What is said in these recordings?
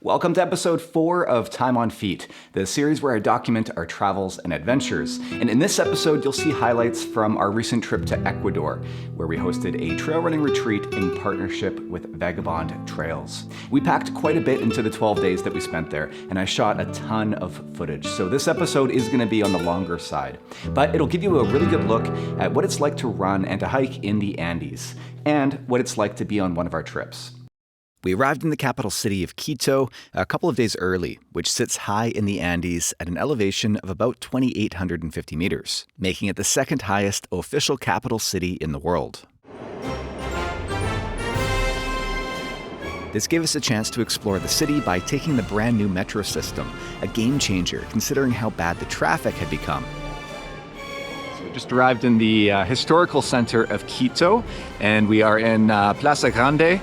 Welcome to episode 4 of Time on Feet, the series where I document our travels and adventures. And in this episode, you'll see highlights from our recent trip to Ecuador, where we hosted a trail running retreat in partnership with Vagabond Trails. We packed quite a bit into the 12 days that we spent there, and I shot a ton of footage. So this episode is going to be on the longer side, but it'll give you a really good look at what it's like to run and to hike in the Andes, and what it's like to be on one of our trips. We arrived in the capital city of Quito a couple of days early, which sits high in the Andes at an elevation of about 2,850 meters, making it the second highest official capital city in the world. This gave us a chance to explore the city by taking the brand new metro system, a game changer considering how bad the traffic had become. So we just arrived in the historical center of Quito, and we are in Plaza Grande.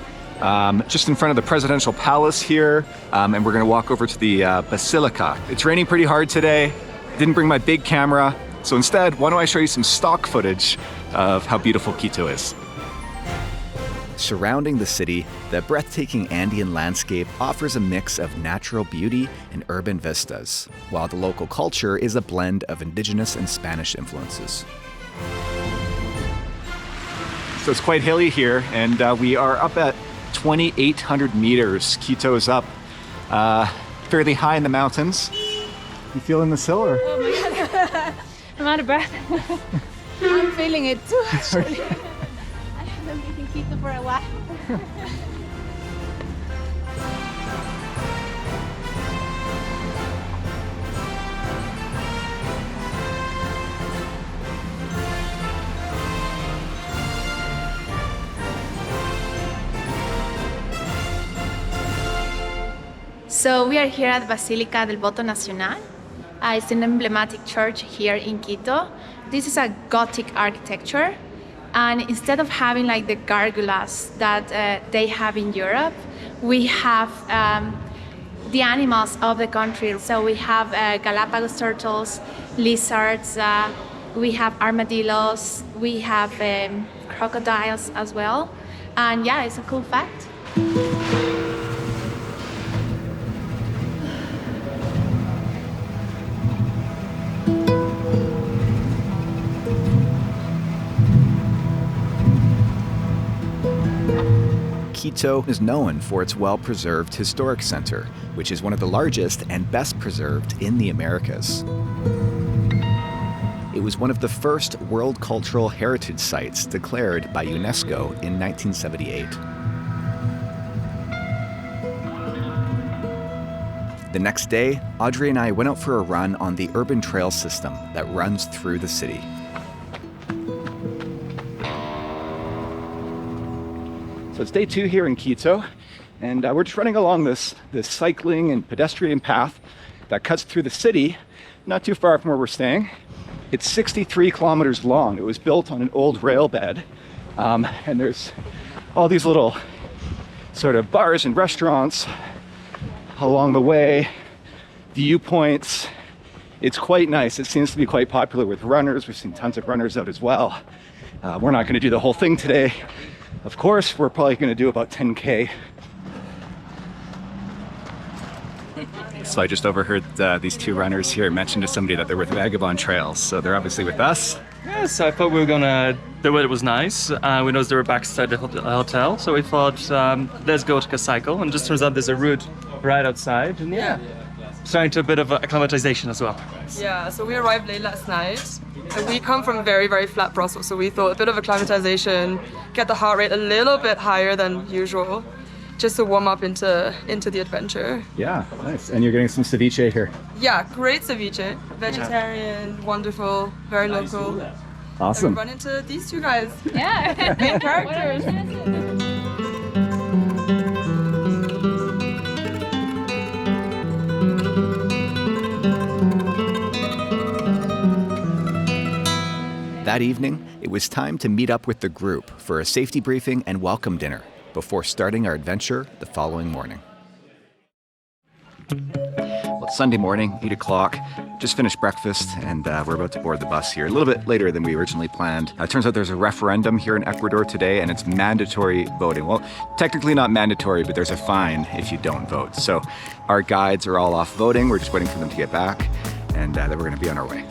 Just in front of the presidential palace here, and we're gonna walk over to the Basilica. It's raining pretty hard today. Didn't bring my big camera, so instead, why don't I show you some stock footage of how beautiful Quito is. Surrounding the city, the breathtaking Andean landscape offers a mix of natural beauty and urban vistas, while the local culture is a blend of indigenous and Spanish influences. So it's quite hilly here, and we are up at 2,800 meters. Quito's up fairly high in the mountains. You feeling the sill or? Oh my god, I'm out of breath. I'm feeling it too, actually. I haven't been in Quito for a while. So we are here at Basilica del Voto Nacional. It's an emblematic church here in Quito. This is a Gothic architecture, and instead of having like the gargoyles that they have in Europe, we have the animals of the country. So we have Galapagos turtles, lizards, we have armadillos, we have crocodiles as well. And yeah, it's a cool fact. Quito is known for its well-preserved historic center, which is one of the largest and best preserved in the Americas. It was one of the first World Cultural Heritage Sites declared by UNESCO in 1978. The next day, Audrey and I went out for a run on the urban trail system that runs through the city. So it's day 2 here in Quito, and we're just running along this cycling and pedestrian path that cuts through the city, not too far from where we're staying. It's 63 kilometers long. It was built on an old rail bed, and there's all these little sort of bars and restaurants along the way, viewpoints. It's quite nice. It seems to be quite popular with runners. We've seen tons of runners out as well. We're not going to do the whole thing today. Of course, we're probably going to do about 10K. So I just overheard these 2 runners here mention to somebody that they're with Vagabond Trails. So they're obviously with us. Yes, I thought we were gonna. The weather was nice. We noticed they were backside the hotel, so we thought let's go take a cycle. And just turns out there's a route right outside. And yeah, starting to a bit of acclimatization as well. Yeah, so we arrived late last night. And we come from very, very flat Brussels, so we thought a bit of acclimatization, get the heart rate a little bit higher than usual, just to warm up into the adventure. Yeah, nice. And you're getting some ceviche here. Yeah, great ceviche. Vegetarian, wonderful, very local. Awesome. And we run into these 2 guys. Yeah. Main characters. That evening, it was time to meet up with the group for a safety briefing and welcome dinner before starting our adventure the following morning. Well, Sunday morning, 8 o'clock. Just finished breakfast and we're about to board the bus here a little bit later than we originally planned. It turns out there's a referendum here in Ecuador today and it's mandatory voting. Well, technically not mandatory, but there's a fine if you don't vote. So our guides are all off voting. We're just waiting for them to get back and then we're going to be on our way.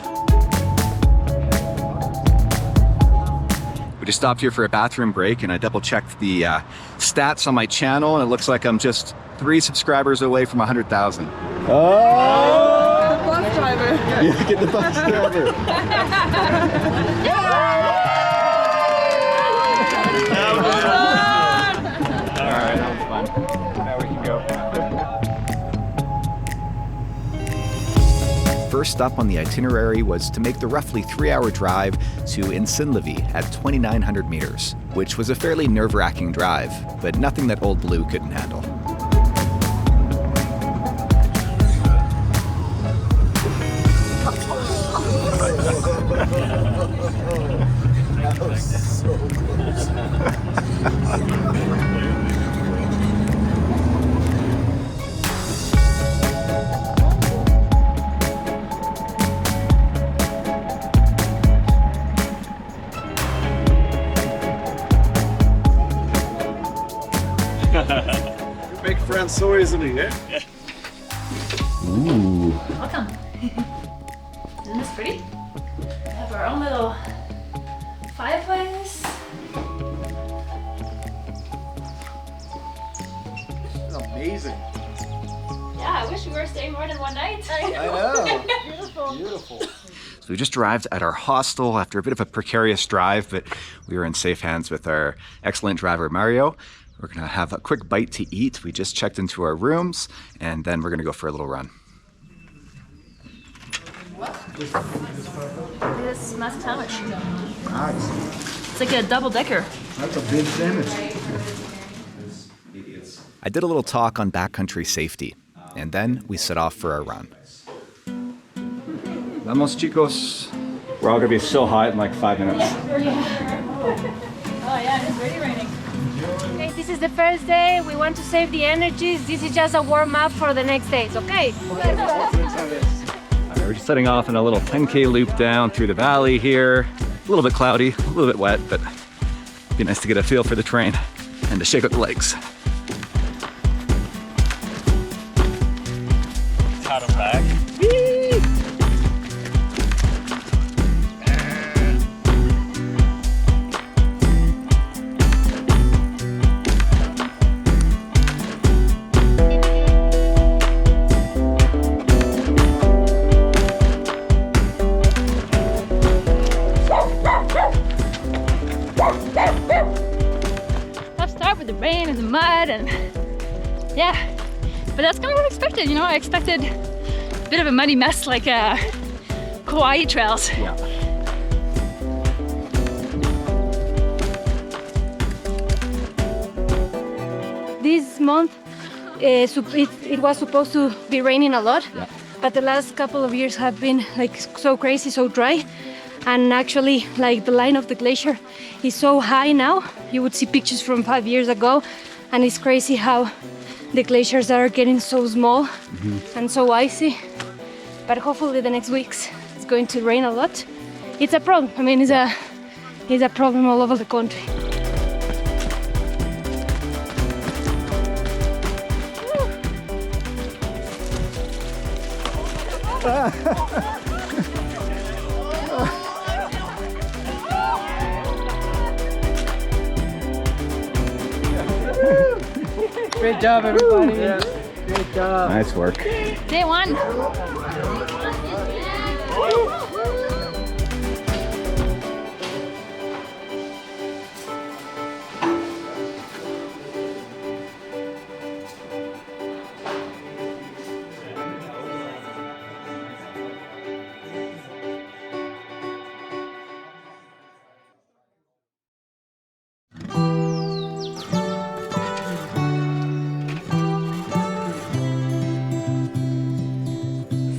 We just stopped here for a bathroom break and I double checked the stats on my channel and it looks like I'm just 3 subscribers away from 100,000. Oh! Bus driver. Yeah, get the bus driver. All right, that was fun. Now we can go. First stop on the itinerary was to make the roughly 3-hour drive to Insinlavi at 2,900 meters, which was a fairly nerve-wracking drive, but nothing that Old Blue couldn't handle. That was so close. Make friends so easily, eh? Ooh. Welcome. Isn't this pretty? We have our own little fireplace. It's amazing. Yeah, I wish we were staying more than one night. I know. Beautiful. Beautiful. So we just arrived at our hostel after a bit of a precarious drive, but we were in safe hands with our excellent driver, Mario. We're gonna have a quick bite to eat. We just checked into our rooms and then we're gonna go for a little run. This massive sandwich. Nice. It's like a double-decker. That's a big sandwich. I did a little talk on backcountry safety and then we set off for our run. Vamos, chicos. We're all gonna be so hot in like 5 minutes. Oh yeah, it's really raining. Okay, this is the first day. We want to save the energies. This is just a warm-up for the next days, okay? We're just setting off in a little 10K loop down through the valley here. A little bit cloudy, a little bit wet, but it'd be nice to get a feel for the terrain and to shake out the legs. Got him back. Tough start with the rain and the mud and yeah, but that's kind of unexpected, you know. I expected a bit of a muddy mess like Kauai trails. Yeah. This month it was supposed to be raining a lot, Yeah. but the last couple of years have been like so crazy, so dry. And actually, like the line of the glacier is so high now. You would see pictures from 5 years ago, and it's crazy how the glaciers are getting so small and so icy. But hopefully the next weeks it's going to rain a lot. It's a problem. I mean, it's a problem all over the country. Great job, everybody. Great job. Nice work. Day one.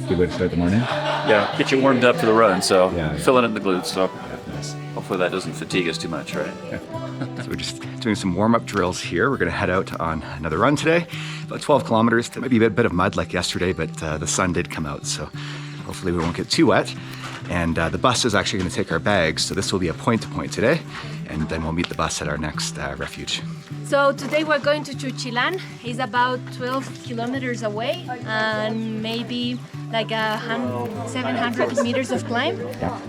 Good way to start the morning. Yeah, get you warmed up for the run, so Yeah. filling in the glutes, so hopefully that doesn't fatigue us too much, right? Yeah. So we're just doing some warm-up drills here. We're gonna head out on another run today, about 12 kilometers. There might be a bit of mud like yesterday, but the sun did come out, so hopefully we won't get too wet. And the bus is actually gonna take our bags, so this will be a point-to-point today, and then we'll meet the bus at our next refuge. So today we're going to Chuchilan. It's about 12 kilometers away and maybe like 700 meters of climb.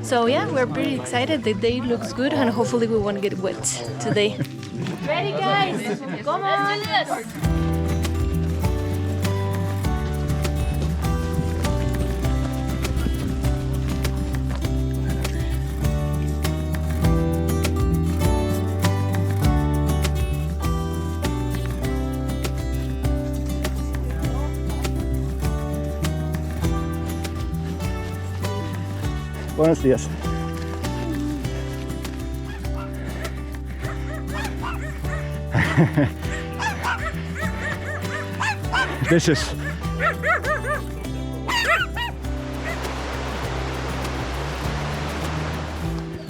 So yeah, we're pretty excited. The day looks good and hopefully we won't get wet today. Ready guys? Come on! Let's do this! Buenos días. Vicious.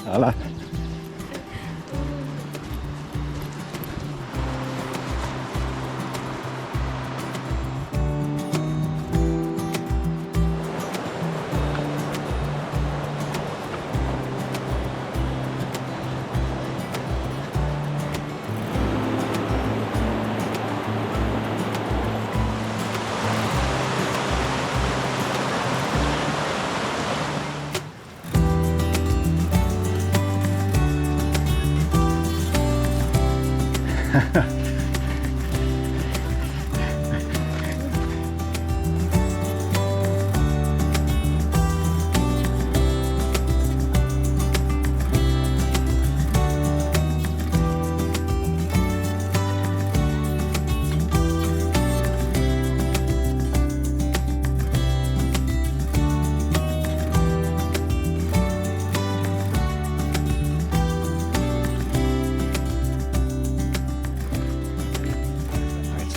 Hola.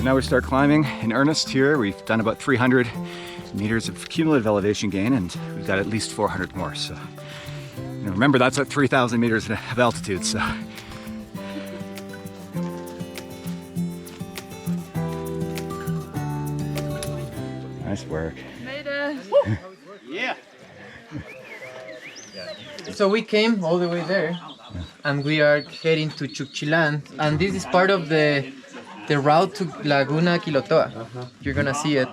Now we start climbing in earnest here. We've done about 300 meters of cumulative elevation gain and we've got at least 400 more. So remember that's at 3,000 meters of altitude. So nice work. Made it. Yeah. So we came all the way there, and we are heading to Chuchilan, and this is part of the route to Laguna Quilotoa. You're gonna see it.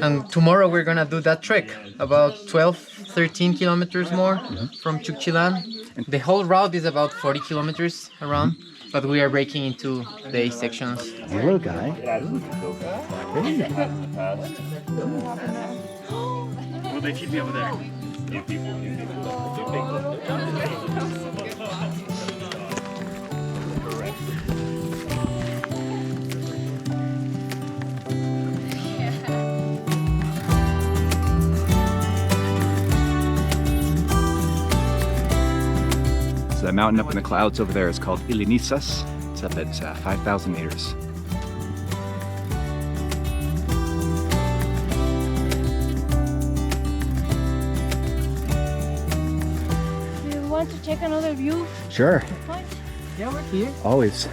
And tomorrow we're gonna do that trek, about 12, 13 kilometers more from Chuchilan. The whole route is about 40 kilometers around, but we are breaking into the A sections. Hello, guy. Will they keep me over there? So that mountain up in the clouds over there is called Ilinisas. It's up at 5,000 meters. Do you want to check another view Sure, point? Yeah, we're here. always.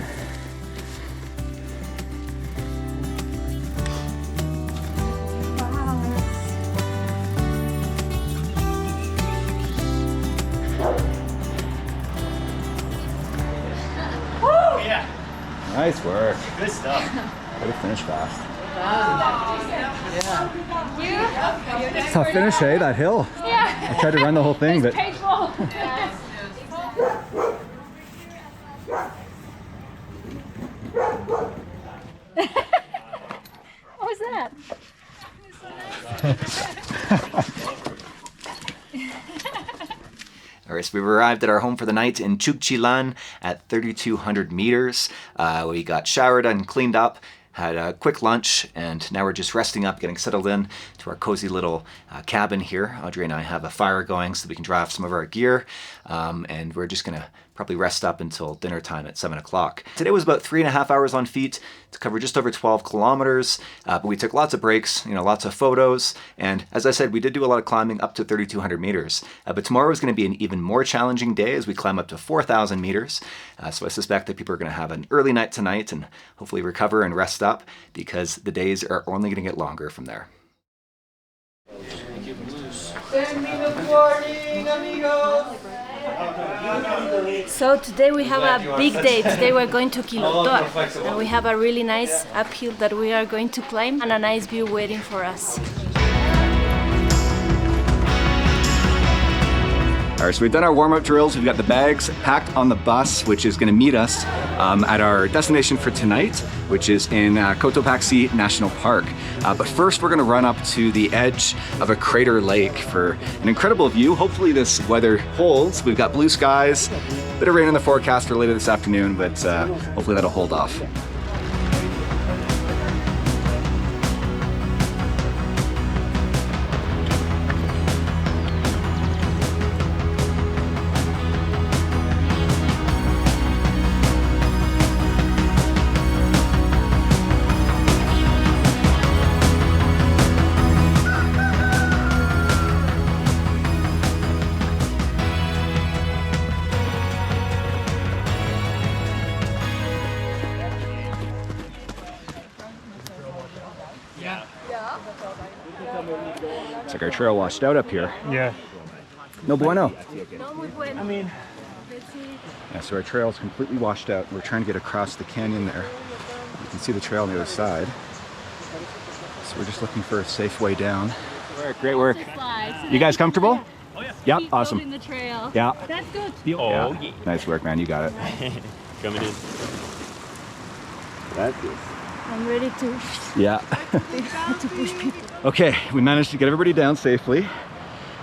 Nice work. Good stuff. Way to finish fast. Tough finish, hey, that hill. Yeah. I tried to run the whole thing, but Painful. What was that? All right, so we've arrived at our home for the night in Chukchilan at 3,200 meters. We got showered and cleaned up, had a quick lunch, and now we're just resting up, getting settled in to our cozy little cabin here. Audrey and I have a fire going so we can dry off some of our gear, and we're just gonna probably rest up until dinner time at 7 o'clock. Today was about 3.5 hours on feet to cover just over 12 kilometers, but we took lots of breaks, lots of photos, and as I said, we did do a lot of climbing up to 3,200 meters. But tomorrow is going to be an even more challenging day as we climb up to 4,000 meters. So I suspect that people are going to have an early night tonight and hopefully recover and rest up, because the days are only going to get longer from there. 10-minute warning, amigos! So today we have a big day. Today we're going to Quilotoa, and we have a really nice uphill that we are going to climb and a nice view waiting for us. All right, so we've done our warm-up drills. We've got the bags packed on the bus, which is going to meet us at our destination for tonight, which is in Cotopaxi National Park. But first, we're going to run up to the edge of a crater lake for an incredible view. Hopefully this weather holds. We've got blue skies, a bit of rain in the forecast for later this afternoon, but hopefully that'll hold off. It's like our trail washed out up here. Yeah. No bueno. I mean, Yeah, so our trail is completely washed out. We're trying to get across the canyon there. You can see the trail on the other side. So we're just looking for a safe way down. Great work. You guys comfortable? Oh yeah. Yeah, Keep awesome. building the trail. Yeah. That's good. Yeah. Nice work, man. You got it. Coming in. That's good. I'm ready to Yeah. push people. Okay, we managed to get everybody down safely.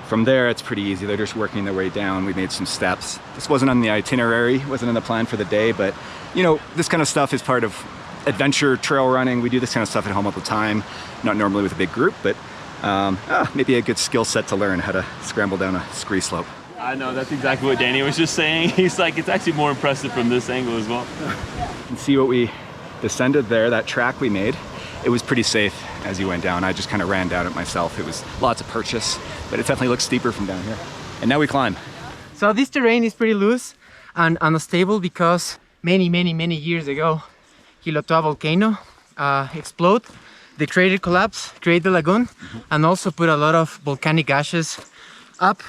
From there, it's pretty easy. They're just working their way down. We made some steps. This wasn't on the itinerary, wasn't in the plan for the day, but this kind of stuff is part of adventure trail running. We do this kind of stuff at home all the time, not normally with a big group, but maybe a good skill set to learn how to scramble down a scree slope. I know, that's exactly what Danny was just saying. He's like, it's actually more impressive from this angle as well. You can see what we descended there, that track we made. It was pretty safe as you went down. I just kind of ran down it myself. It was lots of purchase, but it definitely looks steeper from down here. And now we climb. So this terrain is pretty loose and unstable because many years ago, Quilotoa volcano exploded. The crater collapsed, created the lagoon, and also put a lot of volcanic ashes up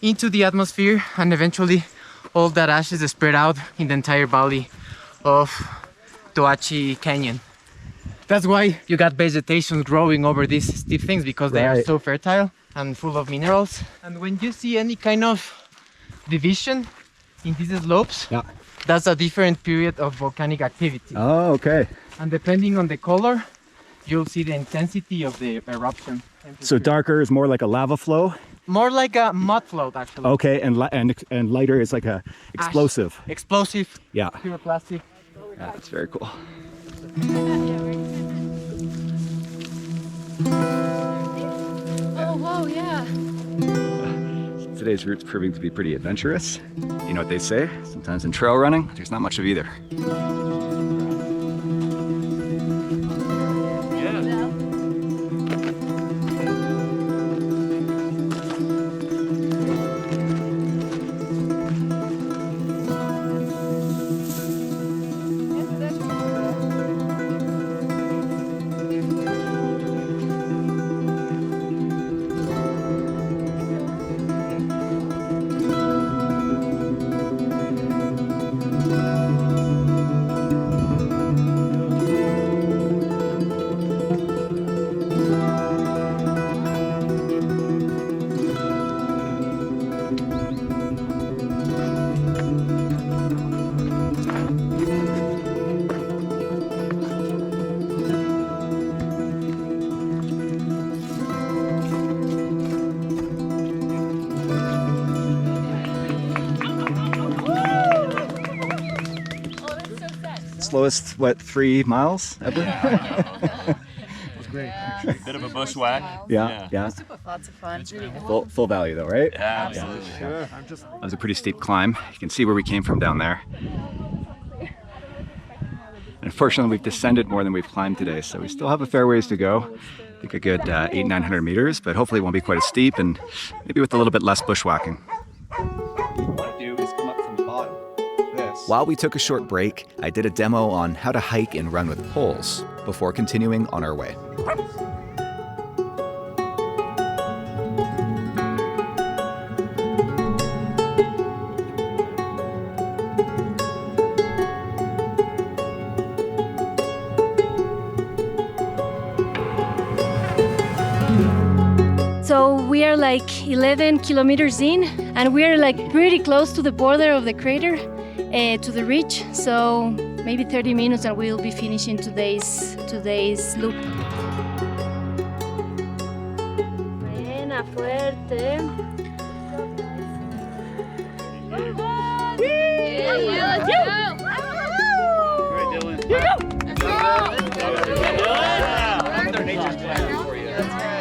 into the atmosphere, and eventually all that ashes is spread out in the entire valley of Toachi Canyon. That's why you got vegetation growing over these steep things, because they are so fertile and full of minerals. And when you see any kind of division in these slopes, that's a different period of volcanic activity. Oh, okay. And depending on the color, you'll see the intensity of the eruption. So darker is more like a lava flow? More like a mud flow, actually. Okay, and lighter is like a explosive. Explosive. Yeah. Pyroclastic. Yeah, that's very cool. Oh, wow, yeah. Today's route's proving to be pretty adventurous. You know what they say? Sometimes in trail running, there's not much of either. Slowest, what, 3 miles ever? That's great. A bit of a bushwhack. Yeah. Lots of fun. Full value though, right? Yeah, absolutely. That was a pretty steep climb. You can see where we came from down there. Unfortunately, we've descended more than we've climbed today, so we still have a fair ways to go. I think a good 800-900 meters, but hopefully it won't be quite as steep and maybe with a little bit less bushwhacking. What you want to do is come up from the bottom. This. While we took a short break, I did a demo on how to hike and run with poles before continuing on our way. So we are like 11 kilometers in, and we are like pretty close to the border of the crater, to the ridge. So maybe 30 minutes and we'll be finishing today's loop. Buena, fuerte.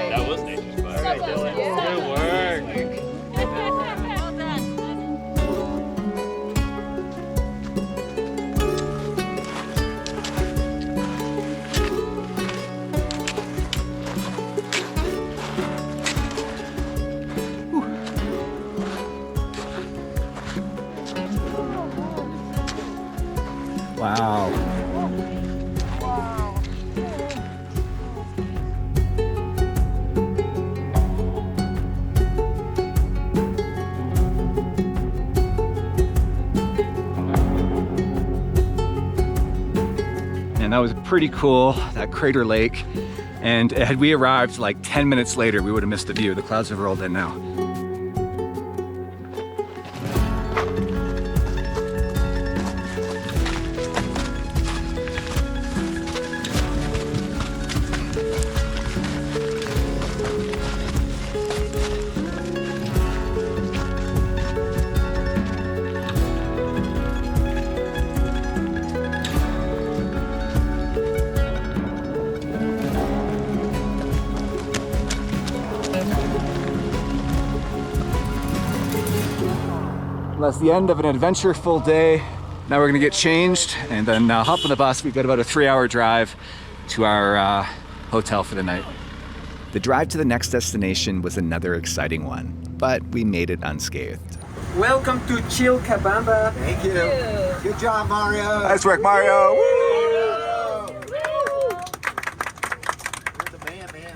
That was nature's fire. Good work. Wow. And that was pretty cool, that crater lake. And had we arrived like 10 minutes later, we would have missed the view. The clouds have rolled in now. That's the end of an adventure-full day. Now we're gonna get changed and then hop on the bus. We've got about a 3-hour drive to our hotel for the night. The drive to the next destination was another exciting one, but we made it unscathed. Welcome to Chilcabamba. Thank you. Good job, Mario. Nice work, Mario! Woo! You're the man, man.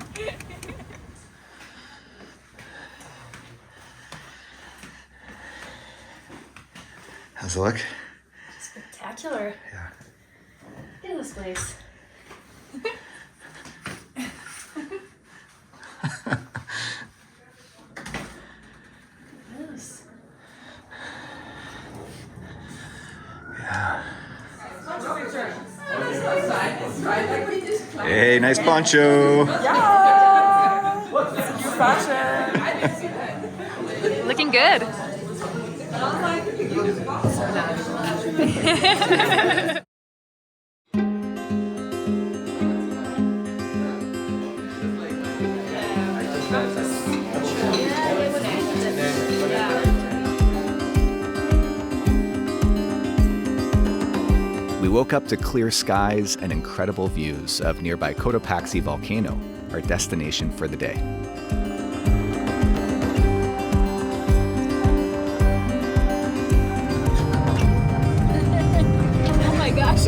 How's it look? Spectacular. Yeah. Look at this place. Yes. Hey, nice poncho. Looking good. We woke up to clear skies and incredible views of nearby Cotopaxi volcano, our destination for the day. Oh my gosh.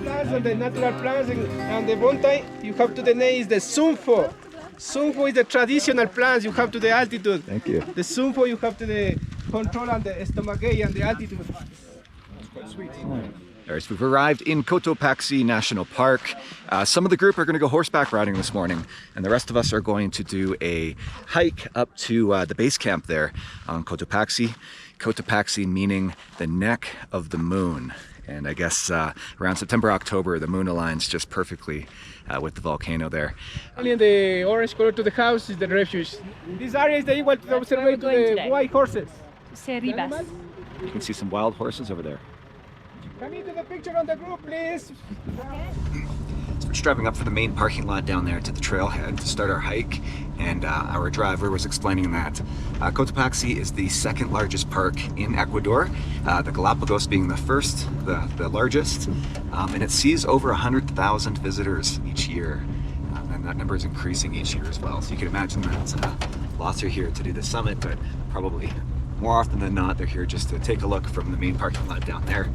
Plants and the natural plants and the mountain, you have to the name is the sunfo. Sunfo is the traditional plants you have to the altitude. Thank you. The sunfo you have to the control and the stomachache and the altitude. It's quite sweet. All right, so we've arrived in Cotopaxi National Park. Some of the group are going to go horseback riding this morning, and the rest of us are going to do a hike up to the base camp there on Cotopaxi. Cotopaxi meaning the neck of the moon. And I guess around September, October, the moon aligns just perfectly with the volcano there. And the orange color to the house is the refuge. This area is the equal to observe to the white horses. Cerribas. You can see some wild horses over there. Come into the picture on the group, please. So we're just driving up for the main parking lot down there to the trailhead to start our hike, and our driver was explaining that Cotopaxi is the second largest park in Ecuador, the Galapagos being the first, the largest, and it sees over 100,000 visitors each year, and that number is increasing each year as well. So you can imagine that lots are here to do the summit, but probably more often than not they're here just to take a look from the main parking lot down there.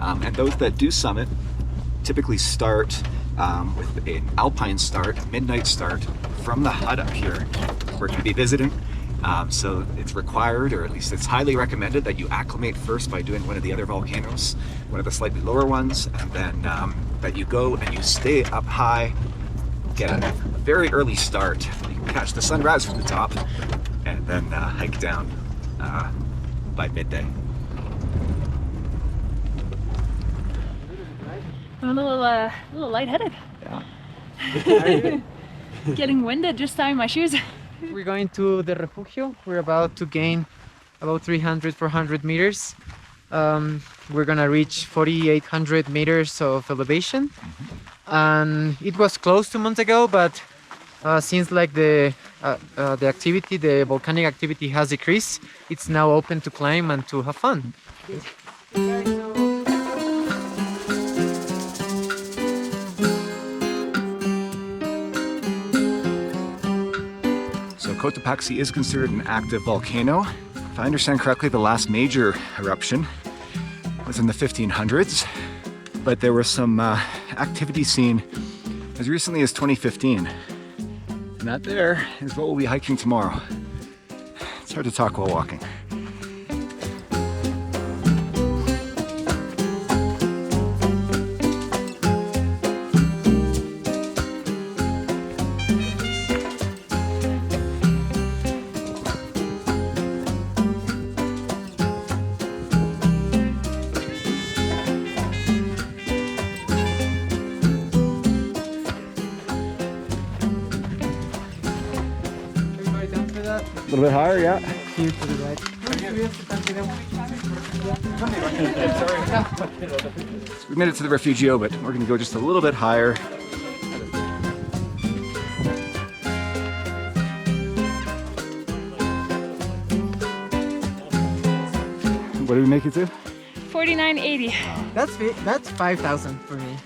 And those that do summit typically start with an alpine start, a midnight start from the hut up here where you'll be visiting. So it's required, or at least it's highly recommended, that you acclimate first by doing one of the other volcanoes, one of the slightly lower ones, and then that you go and you stay up high, get a very early start. You can catch the sunrise from the top, and then hike down by midday. I'm a little lightheaded. Yeah. Getting winded just tying my shoes. We're going to the refugio. We're about to gain about 400 meters. We're gonna reach 4,800 meters of elevation. And it was closed 2 months ago, but since like the activity, the volcanic activity has decreased, it's now open to climb and to have fun. So Cotopaxi is considered an active volcano. If I understand correctly, the last major eruption was in the 1500s, but there was some activity seen as recently as 2015. And that there is what we'll be hiking tomorrow. It's hard to talk while walking. A little bit higher, yeah. Here to the right. We made it to the refugio, but we're going to go just a little bit higher. What did we make it to? 4980. That's 5,000 for me.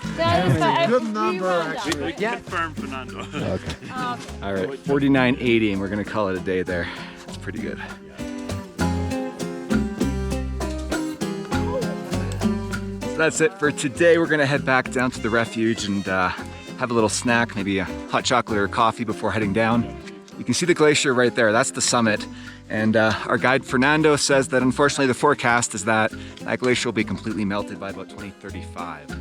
Good number, actually. We can confirm, Fernando. Okay. All right, 4980, and we're going to call it a day there. That's pretty good. So that's it for today. We're going to head back down to the refuge and have a little snack, maybe a hot chocolate or coffee before heading down. You can see the glacier right there. That's the summit. And our guide Fernando says that unfortunately the forecast is that that glacier will be completely melted by about 2035.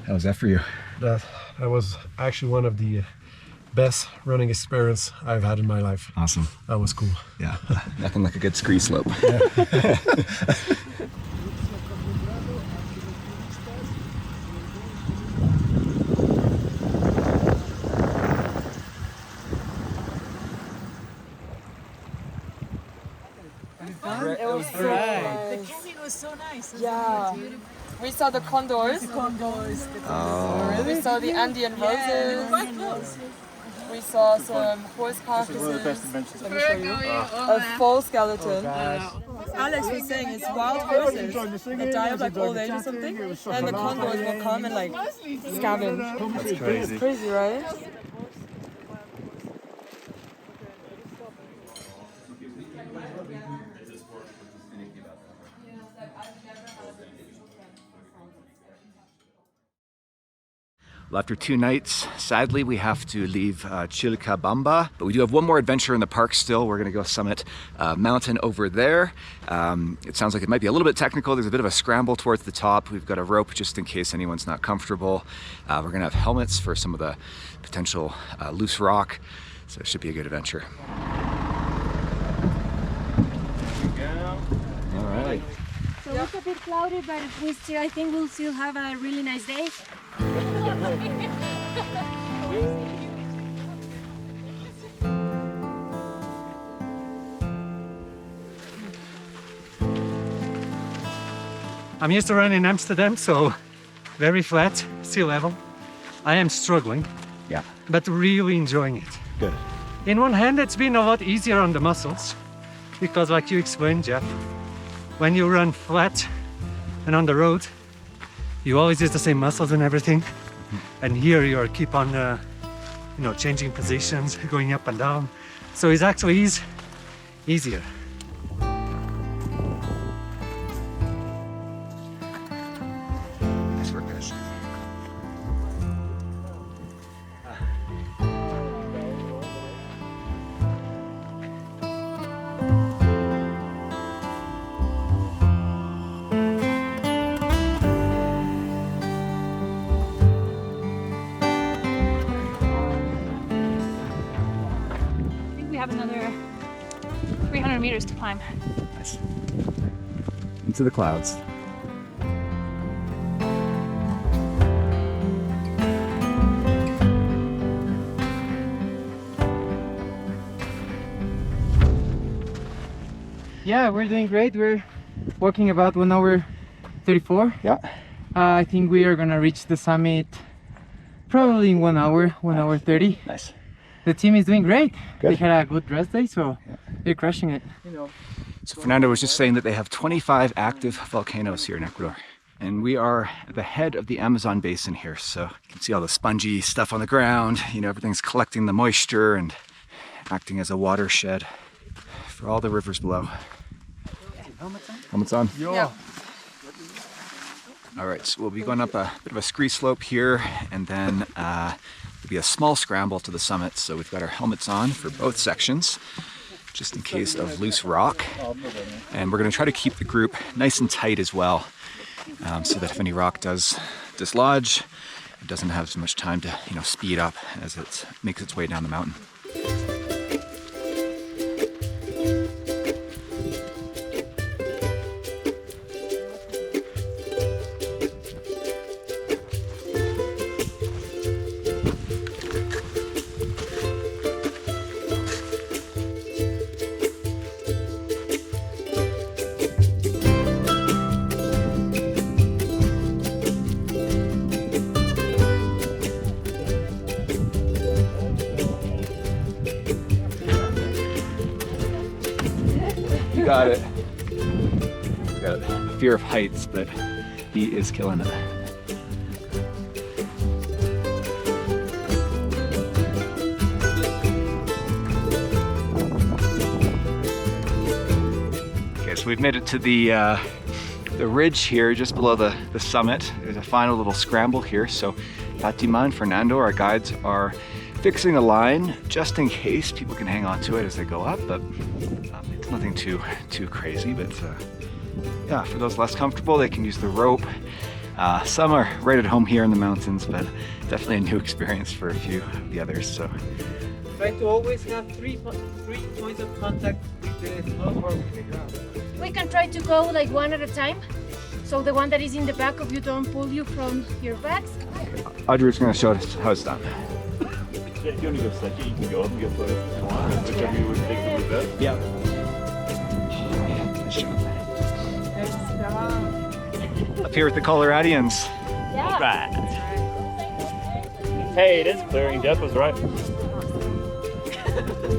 How was that for you? That was actually one of the best running experience I've had in my life. Awesome. That was cool. Yeah, nothing like a good ski slope. It was so fun. The canyon was so nice. Yeah. We saw the condors. Oh. We saw the Andean roses. We saw some horse carcasses. Let me show you. A full skeleton. Alex was saying it's wild horses that die of like old age or something, and the condors will come and like scavenge. That's crazy. It's crazy, right? Well, after 2 nights, sadly, we have to leave Chilcabamba, but we do have one more adventure in the park still. We're gonna go summit a mountain over there. It sounds like it might be a little bit technical. There's a bit of a scramble towards the top. We've got a rope just in case anyone's not comfortable. We're gonna have helmets for some of the potential loose rock, so it should be a good adventure. All right. So it's a bit cloudy, but I think we'll still have a really nice day. I'm used to running in Amsterdam, so very flat, sea level. I am struggling, Yeah, but really enjoying it. good. In one hand, it's been a lot easier on the muscles because, like you explained, Jeff, when you run flat and on the road, you always use the same muscles and everything. And here you keep on, changing positions, going up and down. So it's actually easier. Nice work, guys. I think we have another 300 meters to climb. Nice. Into the clouds. Yeah, we're doing great. We're walking about 1 hour 34. Yeah. I think we are gonna reach the summit probably in 1 hour, 1 hour 30. Nice. The team is doing great. Good. They had a good rest day, so they're crushing it. So Fernando was just saying that they have 25 active volcanoes here in Ecuador. And we are at the head of the Amazon basin here. So you can see all the spongy stuff on the ground. Everything's collecting the moisture and acting as a watershed for all the rivers below. Helmets on? Yeah. All right, so we'll be going up a bit of a scree slope here, and then there'll be a small scramble to the summit. So we've got our helmets on for both sections, just in case of loose rock. And we're gonna try to keep the group nice and tight as well, so that if any rock does dislodge, it doesn't have so much time to speed up as it makes its way down the mountain. You got it. He's got a fear of heights, but he is killing it. Okay, so we've made it to the ridge here, just below the summit. There's a final little scramble here. So Fatima and Fernando, our guides, are fixing a line just in case people can hang on to it as they go up, but it's nothing too crazy. But yeah, for those less comfortable, they can use the rope. Some are right at home here in the mountains, but definitely a new experience for a few of the others. So Try to always have three points of contact with the slope or with the ground. We can try to go like one at a time. So the one that is in the back of you don't pull you from your backs. Audrey's going to show us how it's done. If you want to go second, you can go up and get photos if you want. Whichever you would think would be best. Yeah. up here with the Coloradians. All right. Hey, it is clearing. Jeff was right.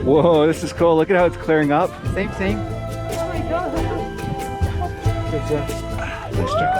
Whoa, this is cool. Look at how it's clearing up. Same. Nice job.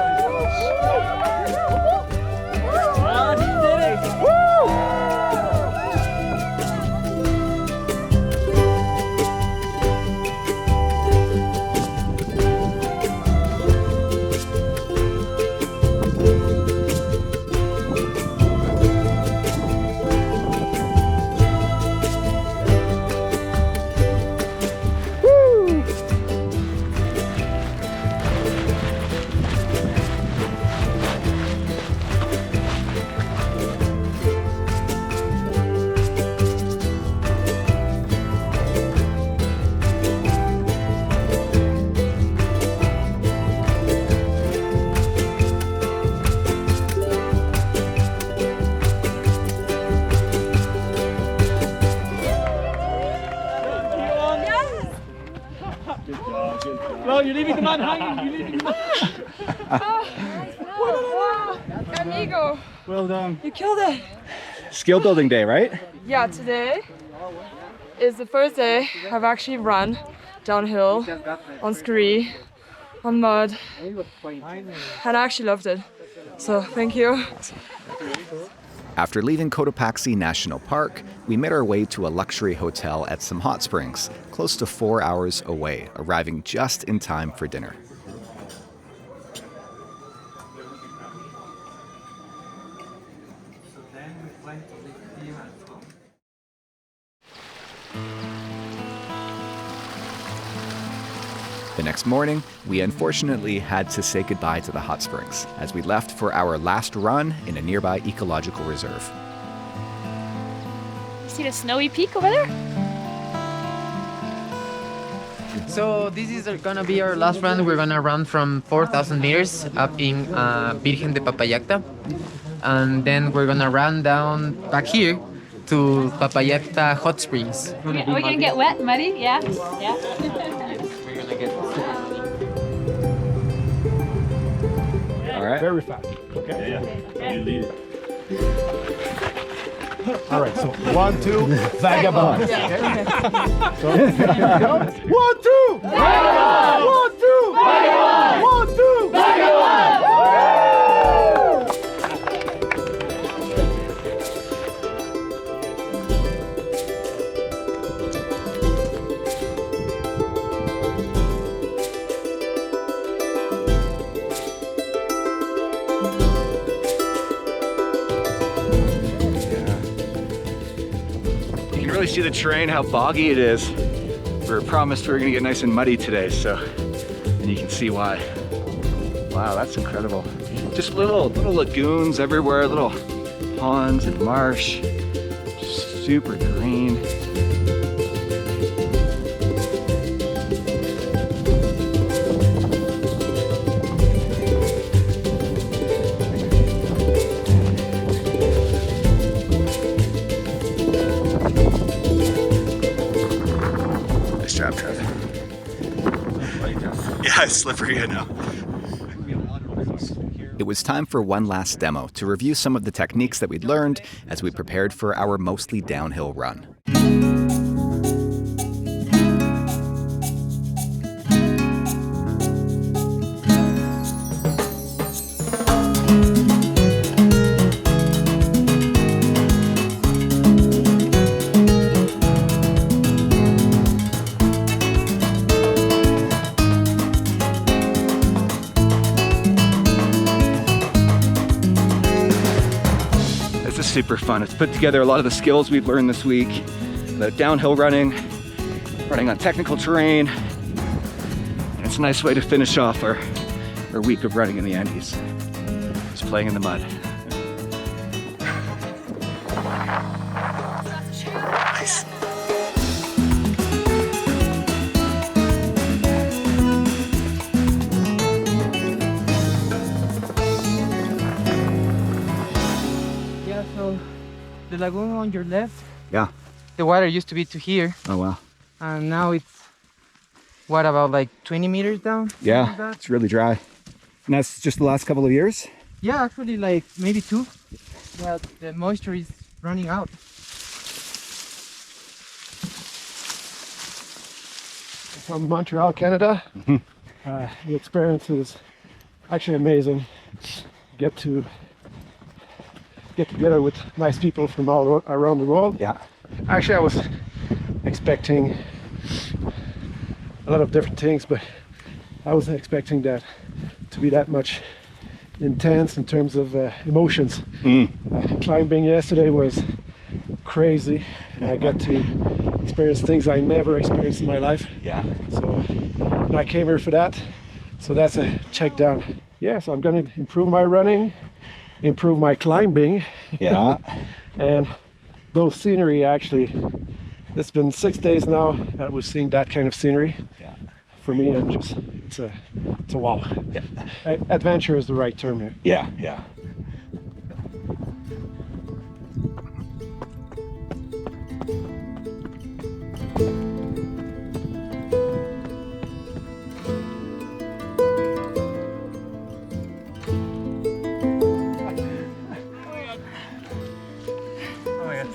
No, you're leaving the man hanging. You're leaving the man. Amigo, Well done. you killed it. Skill building day, right? Yeah, today is the first day I've actually run downhill, on scree, on mud, and I actually loved it. So thank you. After leaving Cotopaxi National Park, we made our way to a luxury hotel at some hot springs, close to 4 hours away, arriving just in time for dinner. The next morning, we unfortunately had to say goodbye to the hot springs as we left for our last run in a nearby ecological reserve. You see the snowy peak over there? So this is gonna be our last run. We're gonna run from 4,000 meters up in Virgen de Papayacta, and then we're gonna run down back here to Papayacta Hot Springs. We're gonna get wet, muddy, yeah. We're gonna get. All right. Very fast. Okay. Yeah. You lead it. All right. So 1, 2, vagabond. So, 1, 2, vagabond. 1, 2, vagabond. 1, 2, vagabond. You can really see the terrain, how boggy it is. We were promised we were gonna get nice and muddy today, and you can see why. Wow, that's incredible. Just little lagoons everywhere, little ponds and marsh, just super green. Nice job, Trev. Yeah, it's slippery, I know. It was time for one last demo to review some of the techniques that we'd learned as we prepared for our mostly downhill run. Super fun. It's put together a lot of the skills we've learned this week about downhill running on technical terrain. And it's a nice way to finish off our week of running in the Andes. Just playing in the mud. Nice. So the lagoon on your left, Yeah. the water used to be to here, Oh wow. and now it's what, about like 20 meters down? Yeah, Like that? it's really dry. And that's just the last couple of years? Yeah, actually like maybe 2. Yeah, the moisture is running out. From Montreal, Canada. The experience is actually amazing. Get together with nice people from all around the world. Yeah. Actually, I was expecting a lot of different things, but I wasn't expecting that to be that much intense in terms of emotions. Climbing yesterday was crazy. I got to experience things I never experienced in my life. Yeah. So and I came here for that. So that's a check down. Yeah, so I'm going to improve my running, improve my climbing. Yeah. And those scenery actually, it's been 6 days now that we're seeing that kind of scenery. Yeah. For me, it's a wow. Yeah. Adventure is the right term here. Yeah, yeah.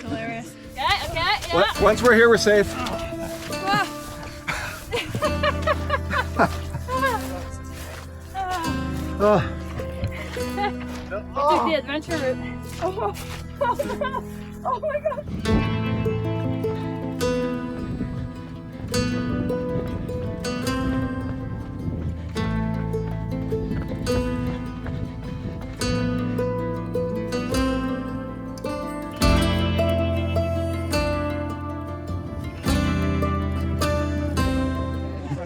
Hilarious. Okay, Once we're here, we're safe. Oh. Took the adventure route. Oh my god.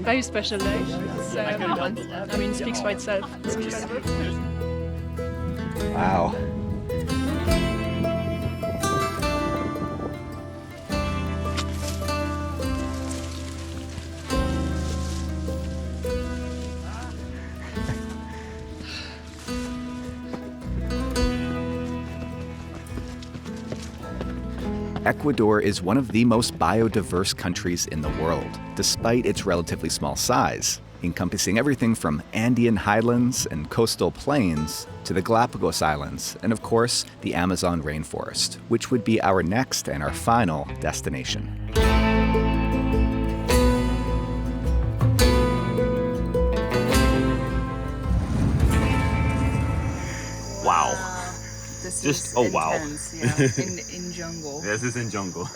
Very special day. It's, I mean, it speaks for itself. It's incredible. Wow. Ecuador is one of the most biodiverse countries in the world, despite its relatively small size, encompassing everything from Andean highlands and coastal plains to the Galapagos Islands, and of course, the Amazon rainforest, which would be our next and our final destination. Wow. This Just is oh wow. intense, yeah. in jungle. This is in jungle.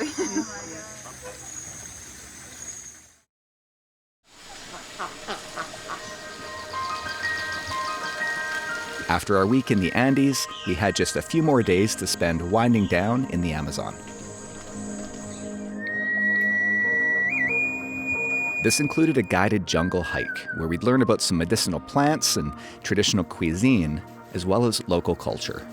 After our week in the Andes, we had just a few more days to spend winding down in the Amazon. This included a guided jungle hike, where we'd learn about some medicinal plants and traditional cuisine, as well as local culture.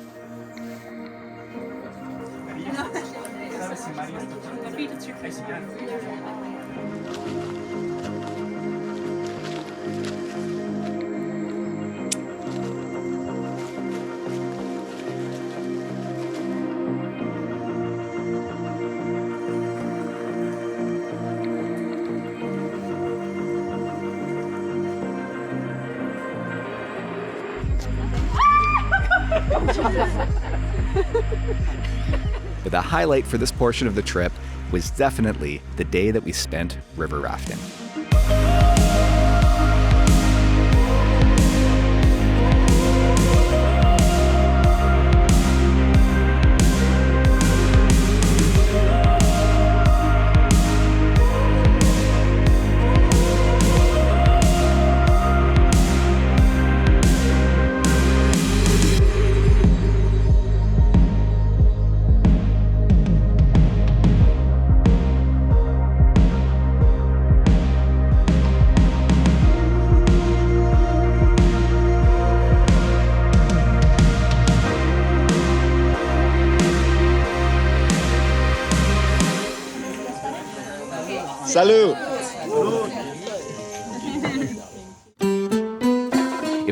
But the highlight for this portion of the trip was definitely the day that we spent river rafting. Salud!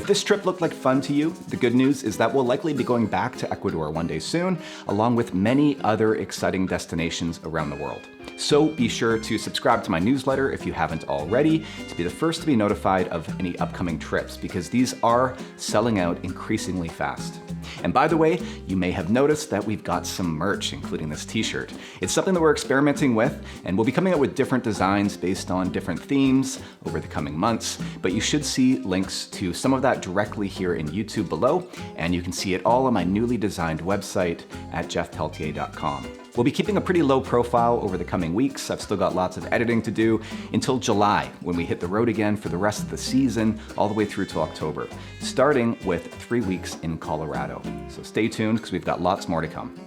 If this trip looked like fun to you, the good news is that we'll likely be going back to Ecuador one day soon, along with many other exciting destinations around the world. So be sure to subscribe to my newsletter if you haven't already to be the first to be notified of any upcoming trips, because these are selling out increasingly fast. And by the way, you may have noticed that we've got some merch, including this t-shirt. It's something that we're experimenting with, and we'll be coming out with different designs based on different themes over the coming months, but you should see links to some of that directly here in YouTube below, and you can see it all on my newly designed website at jeffpeltier.com. We'll be keeping a pretty low profile over the coming weeks. I've still got lots of editing to do until July, when we hit the road again for the rest of the season, all the way through to October, starting with 3 weeks in Colorado. So stay tuned, because we've got lots more to come.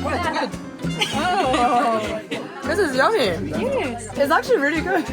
Oh, it's good. Oh, this is yummy. Yes. It's actually really good.